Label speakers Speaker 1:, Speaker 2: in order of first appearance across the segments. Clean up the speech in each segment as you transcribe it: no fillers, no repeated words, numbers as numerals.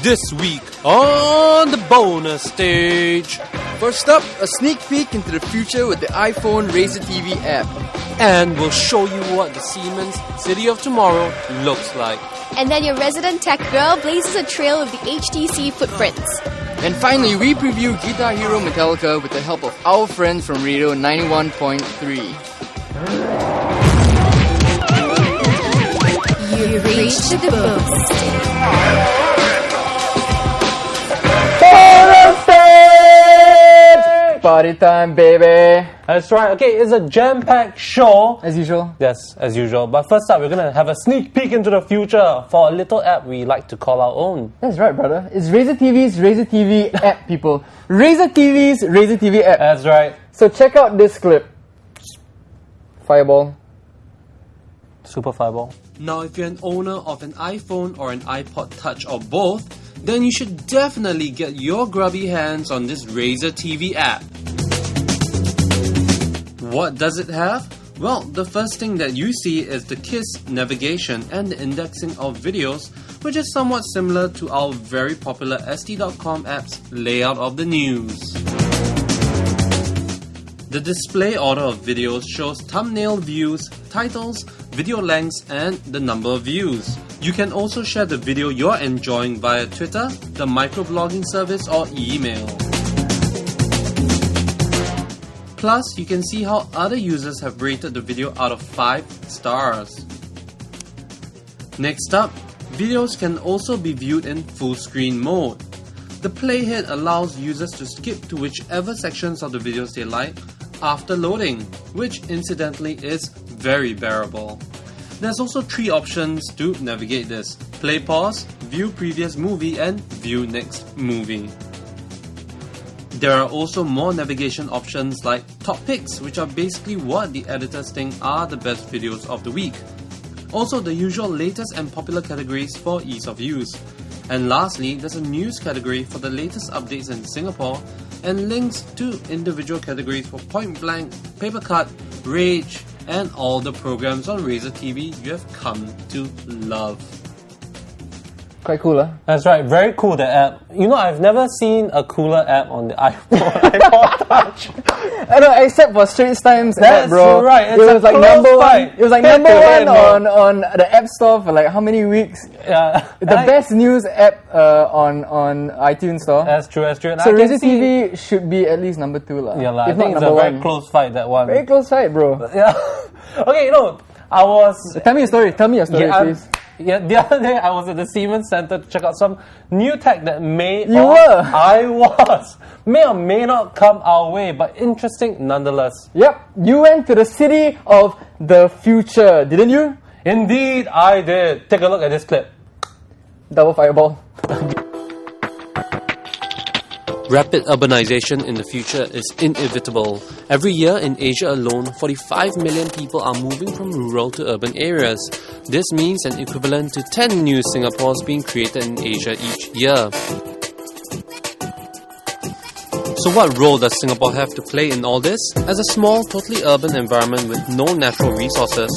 Speaker 1: This week on the bonus stage.
Speaker 2: First up, a sneak peek into the future with the iPhone RazorTV app.
Speaker 1: And we'll show you what the Siemen's City of Tomorrow looks like.
Speaker 3: And then your resident tech girl blazes a trail of the HTC footprints.
Speaker 2: And finally, we preview Guitar Hero Metallica with the help of our friends from Radio 91.3.
Speaker 3: You've reached the bonus stage.
Speaker 2: Party time, baby!
Speaker 4: That's right. Okay, it's a jam-packed show.
Speaker 2: As usual.
Speaker 4: Yes, as usual. But first up, we're going to have a sneak peek into the future for a little app we like to call our own.
Speaker 2: That's right, brother. It's RazorTV's RazorTV app, people. RazorTV's RazorTV app.
Speaker 4: That's right.
Speaker 2: So check out this clip. Fireball.
Speaker 4: Super Fireball.
Speaker 1: Now, if you're an owner of an iPhone or an iPod Touch or both, then you should definitely get your grubby hands on this RazorTV app. What does it have? Well, the first thing that you see is the KISS navigation and the indexing of videos, which is somewhat similar to our very popular ST.com app's layout of the news. The display order of videos shows thumbnail views, titles, video lengths, and the number of views. You can also share the video you're enjoying via Twitter, the microblogging service, or email. Plus, you can see how other users have rated the video out of 5 stars. Next up, videos can also be viewed in full screen mode. The playhead allows users to skip to whichever sections of the videos they like after loading, which incidentally is very bearable. There's also 3 options to navigate this: play pause, view previous movie, and view next movie. There are also more navigation options like top picks, which are basically what the editors think are the best videos of the week. Also the usual latest and popular categories for ease of use. And lastly, there's a news category for the latest updates in Singapore, and links to individual categories for Point Blank, Paper Cut, R.age, and all the programs on RazorTV you have come to love.
Speaker 2: Quite cool, huh?
Speaker 4: That's right. Very cool, the app. You know, I've never seen a cooler app on the iPod Touch.
Speaker 2: I know, except for Straits Times app,
Speaker 4: That's
Speaker 2: bro.
Speaker 4: right.
Speaker 2: It was like number one. It was like number one
Speaker 4: bro.
Speaker 2: on the App Store for like how many weeks?
Speaker 4: Yeah.
Speaker 2: The best news app on iTunes Store.
Speaker 4: That's true, that's true. And
Speaker 2: So RazorTV should be at least number 2 lah.
Speaker 4: Yeah,
Speaker 2: if
Speaker 4: I think
Speaker 2: not
Speaker 4: it's
Speaker 2: number
Speaker 4: a very
Speaker 2: 1.
Speaker 4: close fight, that one.
Speaker 2: Very close fight, bro.
Speaker 4: Yeah. Okay, you know, I was...
Speaker 2: Tell me your story. Tell me your story, please.
Speaker 4: Yeah, the other day I was at the Siemen Center to check out some new tech that may...
Speaker 2: You were?
Speaker 4: I was. May or may not come our way, but interesting nonetheless.
Speaker 2: Yep, you went to the city of the future, didn't you?
Speaker 4: Indeed, I did. Take a look at this clip.
Speaker 2: Double fireball.
Speaker 1: Rapid urbanization in the future is inevitable. Every year in Asia alone, 45 million people are moving from rural to urban areas. This means an equivalent to 10 new Singapores being created in Asia each year. So what role does Singapore have to play in all this? As a small, totally urban environment with no natural resources,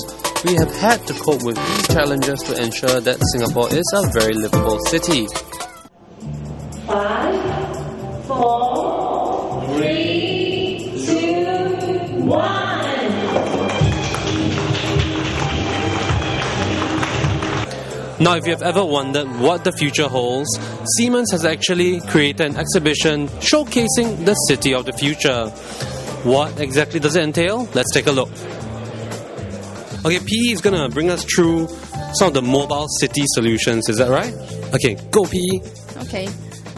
Speaker 1: we have had to cope with these challenges to ensure that Singapore is a very livable city.
Speaker 5: 5, 4, 3, 2, 1.
Speaker 1: Now, if you have ever wondered what the future holds, Siemens has actually created an exhibition showcasing the city of the future. What exactly does it entail? Let's take a look. Okay, PE is going to bring us through some of the mobile city solutions, is that right? Okay, go PE.
Speaker 6: Okay.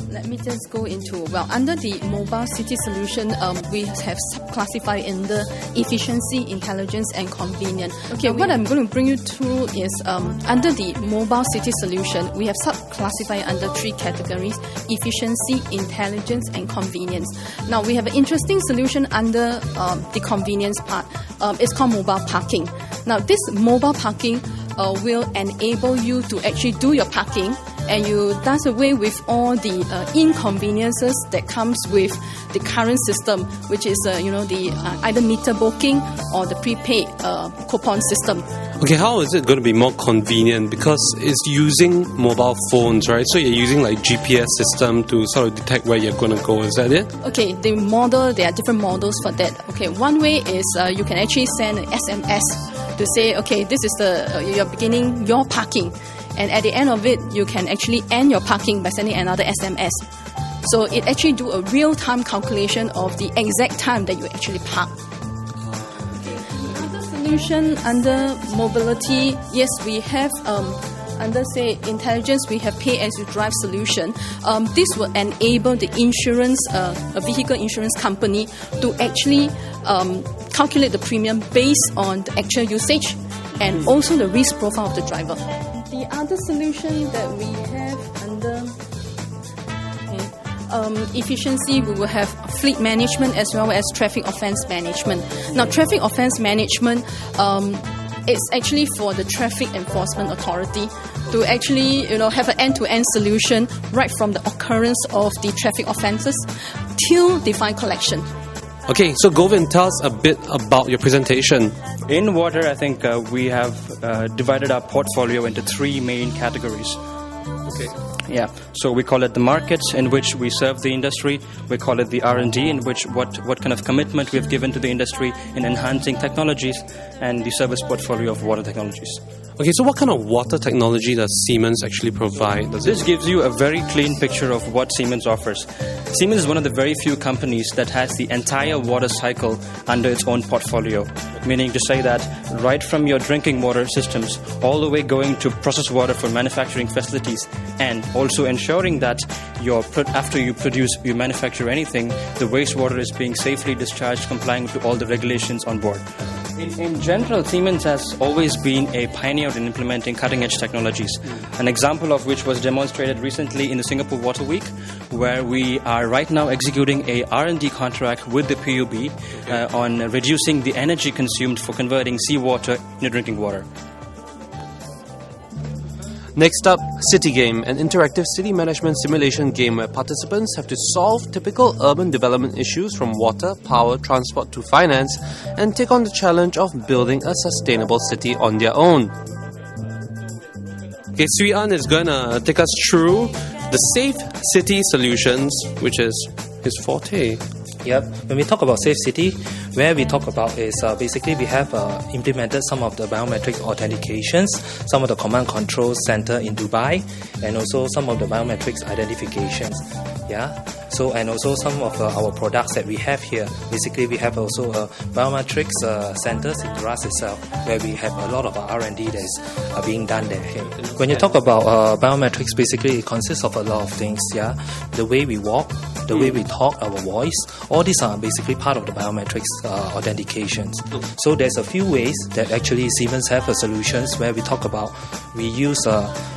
Speaker 6: Let me just go into, under the mobile city solution, we have subclassified in the efficiency, intelligence, and convenience. Okay, what I'm going to bring you through is under the mobile city solution, we have subclassified under 3 categories: efficiency, intelligence, and convenience. Now, we have an interesting solution under the convenience part. It's called mobile parking. Now, this mobile parking will enable you to actually do your parking, and you does away with all the inconveniences that comes with the current system, which is the either meter booking or the prepaid coupon system.
Speaker 1: Okay, how is it going to be more convenient? Because it's using mobile phones, right? So you're using like GPS system to sort of detect where you're going to go. Is that it?
Speaker 6: Okay, there are different models for that. Okay, one way is you can actually send an SMS to say, okay, this is you're beginning your parking. And at the end of it, you can actually end your parking by sending another SMS. So it actually do a real-time calculation of the exact time that you actually park. Another solution under mobility, yes, we have under say intelligence, we have pay-as-you-drive solution. This will enable the insurance, a vehicle insurance company, to actually calculate the premium based on the actual usage and also the risk profile of the driver. The other solution that we have under efficiency, we will have fleet management as well as traffic offence management. Now, traffic offence management, it's actually for the traffic enforcement authority to actually, have an end-to-end solution right from the occurrence of the traffic offences till the fine collection.
Speaker 1: Okay, so Govind, tell us a bit about your presentation.
Speaker 7: In water, I think we have divided our portfolio into three main categories.
Speaker 1: Okay.
Speaker 7: Yeah, so we call it the markets in which we serve the industry. We call it the R&D in which what kind of commitment we have given to the industry in enhancing technologies, and the service portfolio of water technologies.
Speaker 1: Okay, so what kind of water technology does Siemens actually provide?
Speaker 7: This gives you a very clean picture of what Siemens offers. Siemens is one of the very few companies that has the entire water cycle under its own portfolio, meaning to say that right from your drinking water systems all the way going to processed water for manufacturing facilities, and also ensuring that after you manufacture anything, the wastewater is being safely discharged, complying to all the regulations on board. In general, Siemens has always been a pioneer in implementing cutting-edge technologies, an example of which was demonstrated recently in the Singapore Water Week, where we are right now executing a R&D contract with the PUB on reducing the energy consumed for converting seawater into drinking water.
Speaker 1: Next up, City Game, an interactive city management simulation game where participants have to solve typical urban development issues from water, power, transport to finance, and take on the challenge of building a sustainable city on their own. Okay, Sui An is gonna take us through the safe city solutions, which is his forte.
Speaker 8: Yep. When we talk about safe city, where we talk about is basically we have implemented some of the biometric authentications, some of the command control center in Dubai, and also some of the biometrics identifications. Yeah. So, and also some of our products that we have here. Basically, we have also biometrics centers in Graz itself, where we have a lot of R&D that is being done there. Okay. When you talk about biometrics, basically it consists of a lot of things. Yeah, the way we walk, the way we talk, our voice, all these are basically part of the biometrics authentications. So there's a few ways that actually Siemens have solutions where we talk about, we use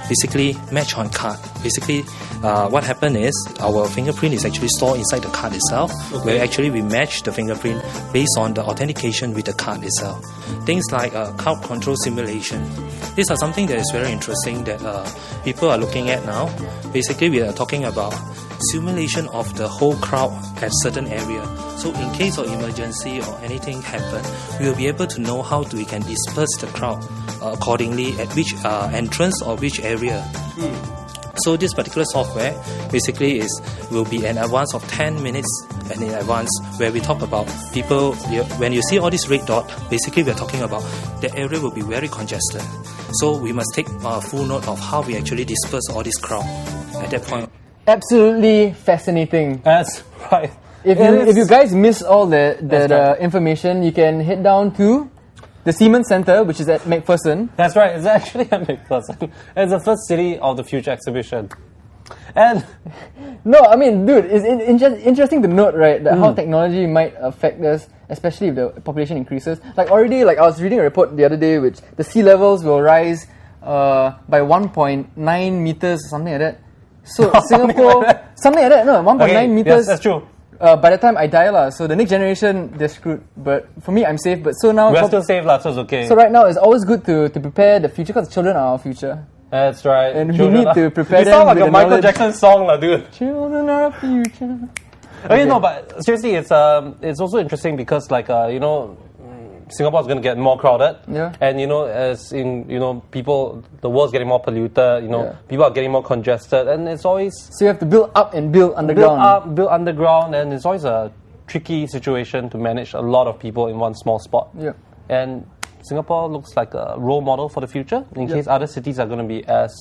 Speaker 8: basically match on card. Basically, what happened is our fingerprint is actually stored inside the card itself, where actually we match the fingerprint based on the authentication with the card itself. Things like crowd control simulation. These are something that is very interesting that people are looking at now. Basically, we are talking about simulation of the whole crowd at certain area. So in case of emergency or anything happen, we will be able to know how we can disperse the crowd accordingly at which entrance or which area. So this particular software basically will be an advance of 10 minutes in advance, where we talk about people, when you see all this red dot, basically we are talking about the area will be very congested. So we must take full note of how we actually disperse all this crowd at that point.
Speaker 2: Absolutely fascinating.
Speaker 4: That's right.
Speaker 2: If you guys miss all the information, you can head down to the Siemen Center, which is at McPherson.
Speaker 4: That's right, it's actually at McPherson. It's the first City of the Future exhibition. And
Speaker 2: no, I mean, dude, it's interesting to note, right, that how technology might affect us, especially if the population increases. Like already, I was reading a report the other day, which the sea levels will rise by 1.9 meters, something like that. So Singapore, something like that, no, 1.9 meters.
Speaker 4: Yes, that's true.
Speaker 2: By the time I die, so the next generation, they're screwed. But for me, I'm safe. But so now...
Speaker 4: We're still safe, so it's okay.
Speaker 2: So right now, it's always good to prepare the future, because children are our future.
Speaker 4: That's right.
Speaker 2: And we need to prepare them.
Speaker 4: You sound like
Speaker 2: with
Speaker 4: a Michael Jackson song, dude.
Speaker 2: Children are our future.
Speaker 4: Okay, no, but seriously, it's also interesting because, Singapore is going to get more crowded.
Speaker 2: Yeah.
Speaker 4: And, as in, people, the world's getting more polluted,
Speaker 2: Yeah.
Speaker 4: people are getting more congested. And it's always...
Speaker 2: So you have to build up and build underground.
Speaker 4: Build underground. And it's always a tricky situation to manage a lot of people in one small spot.
Speaker 2: Yeah.
Speaker 4: And Singapore looks like a role model for the future in case other cities are going to be as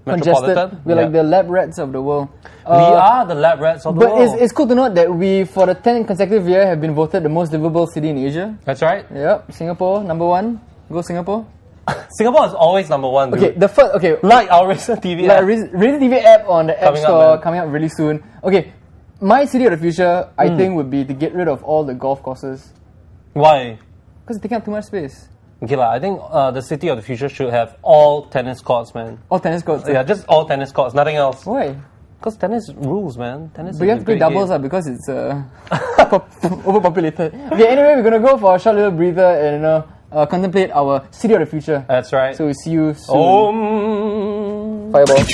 Speaker 2: Congested.
Speaker 4: metropolitan.
Speaker 2: We're like the lab rats of the world.
Speaker 4: We are the lab rats of the
Speaker 2: But
Speaker 4: world.
Speaker 2: it's cool to note that we, for the 10th consecutive year, have been voted the most livable city in Asia.
Speaker 4: That's right.
Speaker 2: Yep, Singapore, number one. Go Singapore.
Speaker 4: Singapore is always number one, dude.
Speaker 2: Okay, the first, okay.
Speaker 4: Like our RazorTV
Speaker 2: Like
Speaker 4: app.
Speaker 2: RazorTV app on the App
Speaker 4: Coming up,
Speaker 2: Store
Speaker 4: man.
Speaker 2: coming up really soon. Okay, my city of the future, I think, would be to get rid of all the golf courses.
Speaker 4: Why?
Speaker 2: Because it's taking up too much space.
Speaker 4: Okay, I think the city of the future should have all tennis courts, man.
Speaker 2: All tennis courts.
Speaker 4: Yeah, just all tennis courts, nothing else.
Speaker 2: Why?
Speaker 4: Because tennis rules, man. Tennis
Speaker 2: But you
Speaker 4: is
Speaker 2: have
Speaker 4: a
Speaker 2: to play
Speaker 4: great
Speaker 2: doubles
Speaker 4: game.
Speaker 2: because it's overpopulated. Okay, anyway, we're gonna go for a short little breather and contemplate our city of the future.
Speaker 4: That's right.
Speaker 2: So we see you soon.
Speaker 4: Om.
Speaker 2: Fireball.